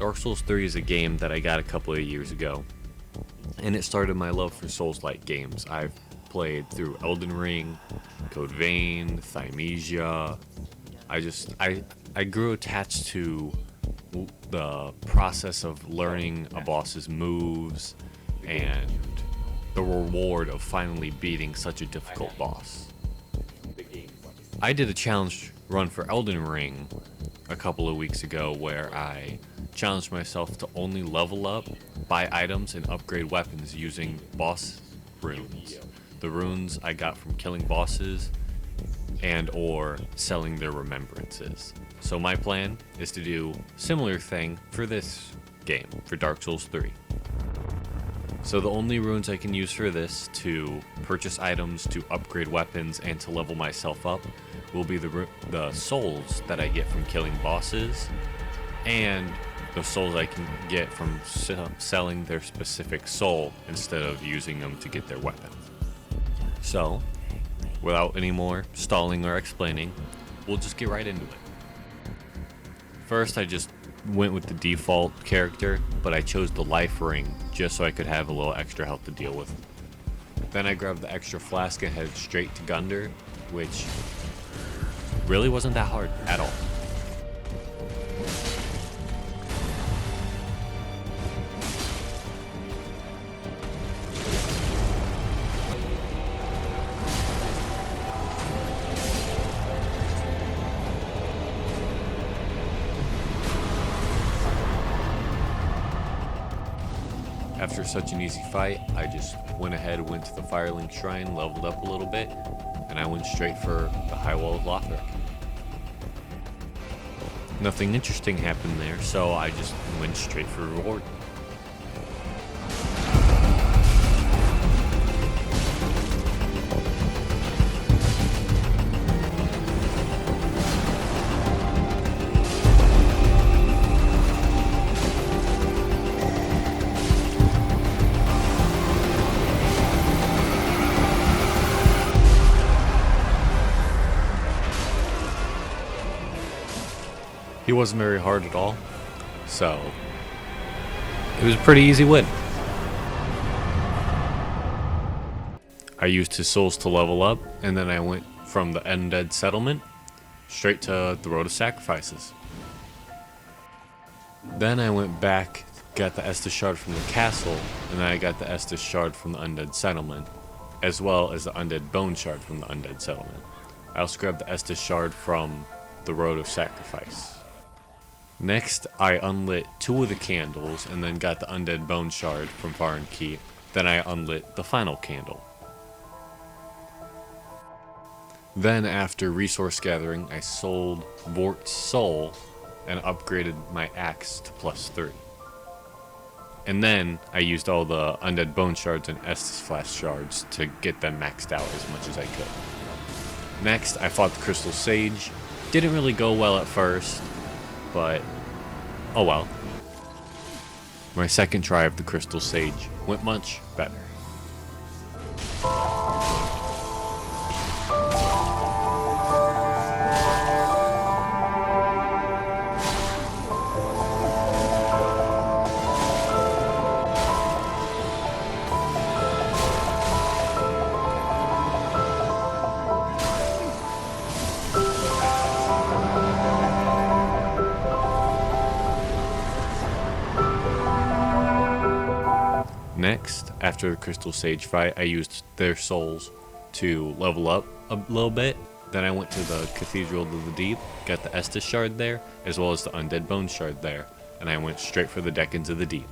Dark Souls 3 is a game that I got a couple of years ago, and it started my love for Souls-like games. I've played through Elden Ring, Code Vein, Thymesia. I grew attached to the process of learning a boss's moves and the reward of finally beating such a difficult boss. I did a challenge run for Elden Ring a couple of weeks ago where I challenged myself to only level up, buy items, and upgrade weapons using boss runes. The runes I got from killing bosses and or selling their remembrances. So my plan is to do a similar thing for this game, for Dark Souls 3. So the only runes I can use for this to purchase items, to upgrade weapons, and to level myself up will be the souls that I get from killing bosses, and the souls I can get from selling their specific soul instead of using them to get their weapon. So, without any more stalling or explaining, we'll just get right into it. First, I just went with the default character, but I chose the life ring just so I could have a little extra health to deal with. Then I grabbed the extra flask and headed straight to Gundyr, which really wasn't that hard at all. After such an easy fight, I just went to the Firelink Shrine, leveled up a little bit, and I went straight for the High Wall of Lothric. Nothing interesting happened there, so I just went straight for reward. He wasn't very hard at all, so it was a pretty easy win. I used his souls to level up, and then I went from the Undead Settlement straight to the Road of Sacrifices. Then I went back, got the Estus Shard from the castle, and then I got the Estus Shard from the Undead Settlement, as well as the Undead Bone Shard from the Undead Settlement. I also grabbed the Estus Shard from the Road of Sacrifice. Next, I unlit 2 of the candles and then got the Undead Bone Shard from Faron Keep. Then I unlit the final candle. Then, after resource gathering, I sold Vort's Soul and upgraded my axe to +3. And then, I used all the Undead Bone Shards and Estus Flask Shards to get them maxed out as much as I could. Next, I fought the Crystal Sage. Didn't really go well at first, but oh well. My second try of the Crystal Sage went much better. Next, after the Crystal Sage fight, I used their souls to level up a little bit. Then I went to the Cathedral of the Deep, got the Estus Shard there, as well as the Undead Bone Shard there, and I went straight for the Decans of the Deep.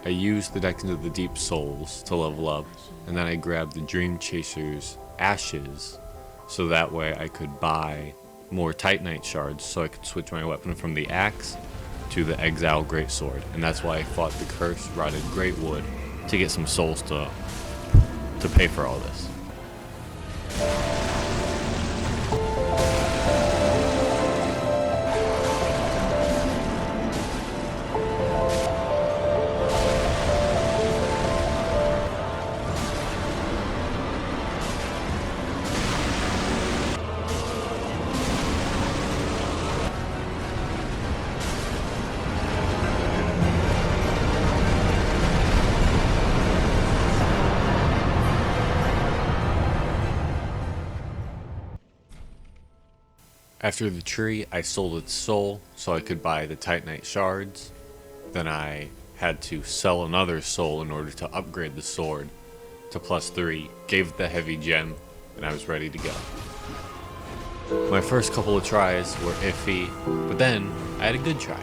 I used the Deck into the Deep Souls to level up, and then I grabbed the Dream Chaser's Ashes, so that way I could buy more Titanite shards so I could switch my weapon from the axe to the Exile Greatsword. And that's why I fought the Cursed Rotted Greatwood to get some souls to pay for all this. After the tree, I sold its soul so I could buy the Titanite shards. Then I had to sell another soul in order to upgrade the sword to +3, gave it the heavy gem, and I was ready to go. My first couple of tries were iffy, but then I had a good try.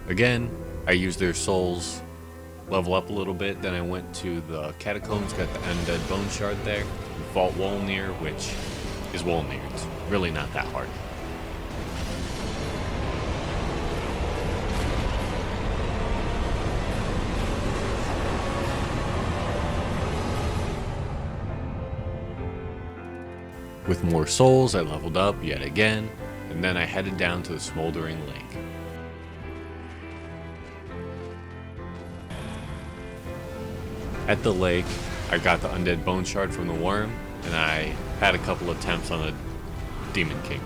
Again, I used their souls, level up a little bit, then I went to the catacombs, got the Undead Bone Shard there, and fought Wolnir, which is Wolnir. It's really not that hard. With more souls, I leveled up yet again, and then I headed down to the Smoldering Lake. At the lake, I got the Undead Bone Shard from the worm, and I had a couple attempts on the Demon King.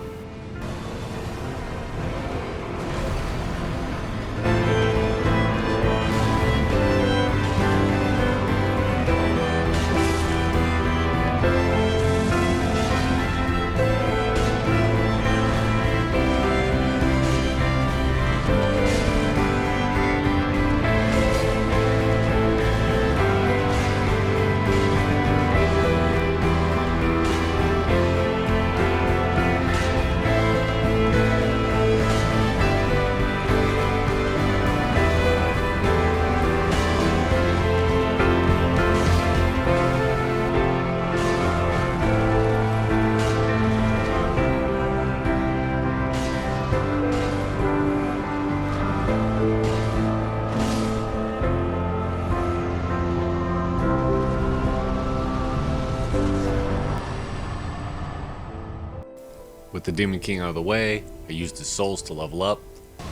With the Demon King out of the way, I used his souls to level up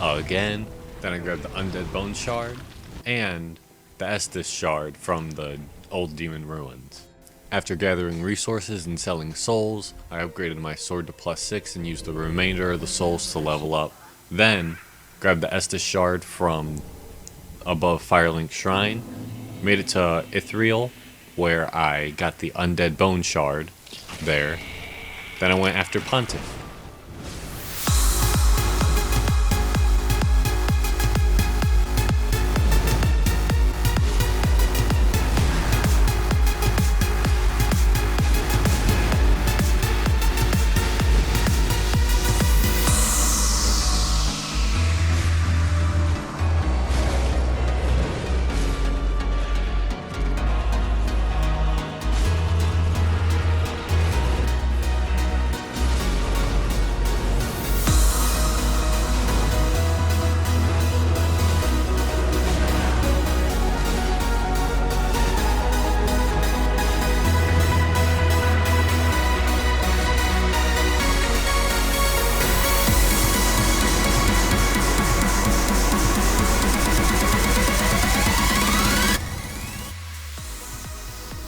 again. Then I grabbed the Undead Bone Shard and the Estus Shard from the old demon ruins. After gathering resources and selling souls, I upgraded my sword to +6 and used the remainder of the souls to level up. Then grabbed the Estus Shard from above Firelink Shrine, made it to Ithriel, where I got the Undead Bone Shard there. Then I went after Pontiff.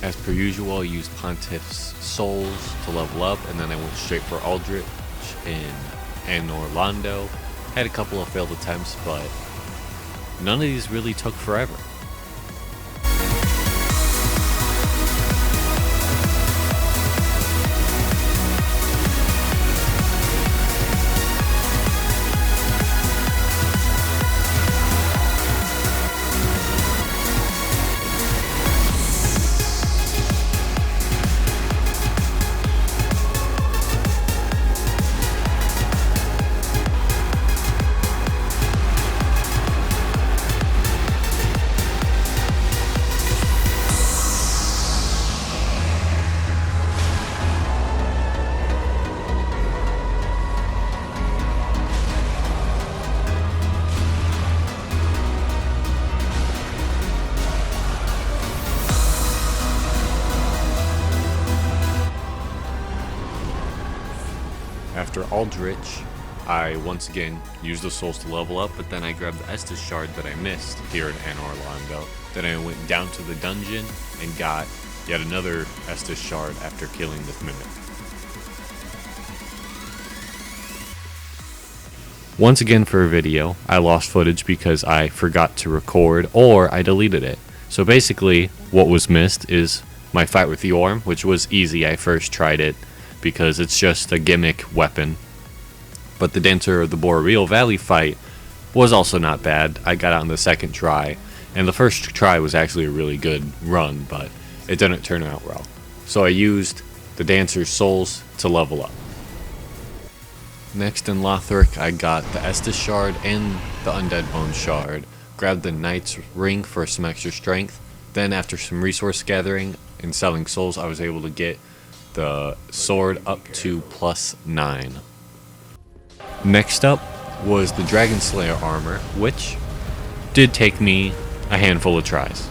As per usual, I used Pontiff's Souls to level up, and then I went straight for Aldrich in Anor Londo. Had a couple of failed attempts, but none of these really took forever. After Aldrich, I once again used the souls to level up, but then I grabbed the Estus Shard that I missed here in Anor Londo. Then I went down to the dungeon and got yet another Estus Shard after killing this Mimic. Once again for a video, I lost footage because I forgot to record or I deleted it. So basically, what was missed is my fight with the Orm, which was easy. I first tried it because it's just a gimmick weapon. But the Dancer of the Boreal Valley fight was also not bad. I got out on the second try, and the first try was actually a really good run, but it didn't turn out well. So I used the Dancer's Souls to level up. Next in Lothric, I got the Estus Shard and the Undead Bone Shard, grabbed the Knight's Ring for some extra strength, then after some resource gathering and selling souls, I was able to get the sword up to +9. Next up was the Dragon Slayer armor, which did take me a handful of tries.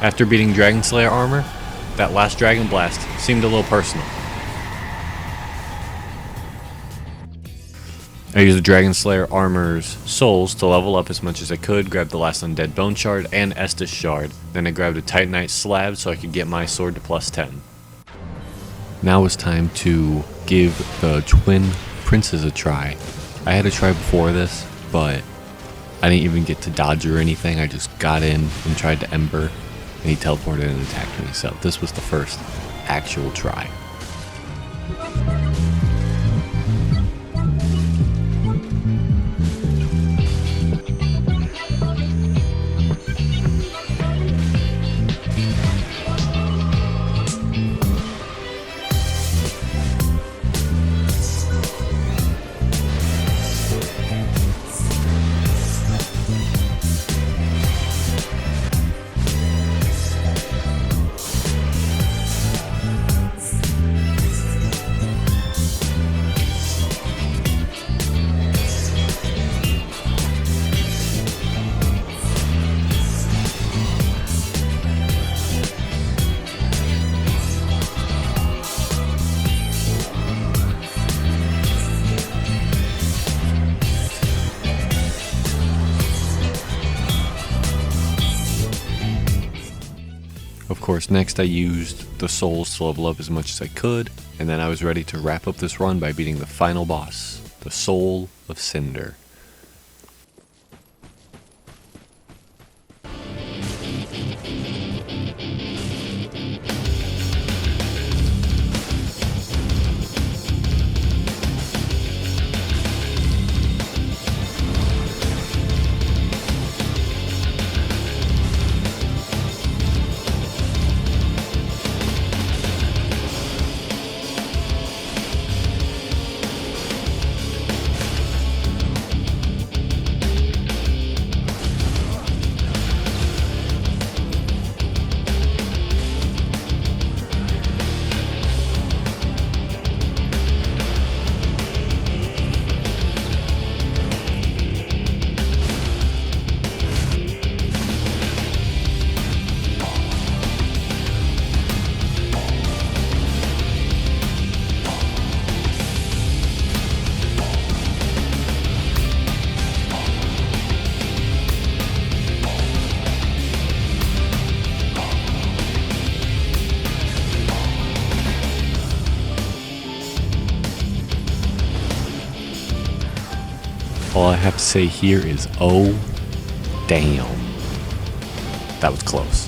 After beating Dragon Slayer armor, that last Dragon Blast seemed a little personal. I used the Dragon Slayer armor's souls to level up as much as I could, grabbed the last Undead Bone Shard and Estus Shard, then I grabbed a Titanite Slab so I could get my sword to +10. Now it's time to give the Twin Princes a try. I had a try before this, but I didn't even get to dodge or anything. I just got in and tried to Ember, and he teleported and attacked me, so this was the first actual try. Of course, next I used the souls to level up as much as I could, and then I was ready to wrap up this run by beating the final boss, the Soul of Cinder. have to say here is, oh, damn. That was close.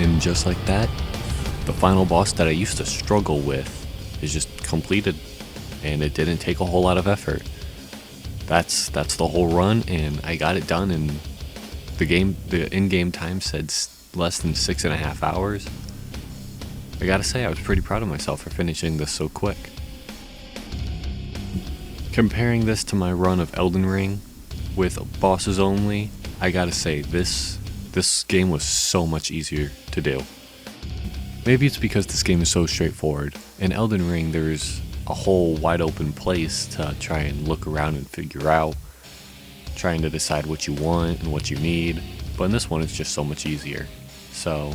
And just like that, the final boss that I used to struggle with is just completed, and it didn't take a whole lot of effort. That's the whole run, and I got it done in the in-game time said less than 6.5 hours. I gotta say, I was pretty proud of myself for finishing this so quick. Comparing this to my run of Elden Ring with bosses only, I gotta say, this game was so much easier to do. Maybe it's because this game is so straightforward. In Elden Ring, there's a whole wide open place to try and look around and figure out, trying to decide what you want and what you need, but in this one it's just so much easier. So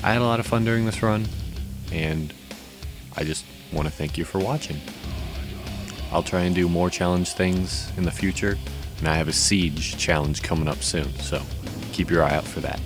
I had a lot of fun during this run, and I just want to thank you for watching. I'll try and do more challenge things in the future, and I have a Siege challenge coming up soon, so keep your eye out for that.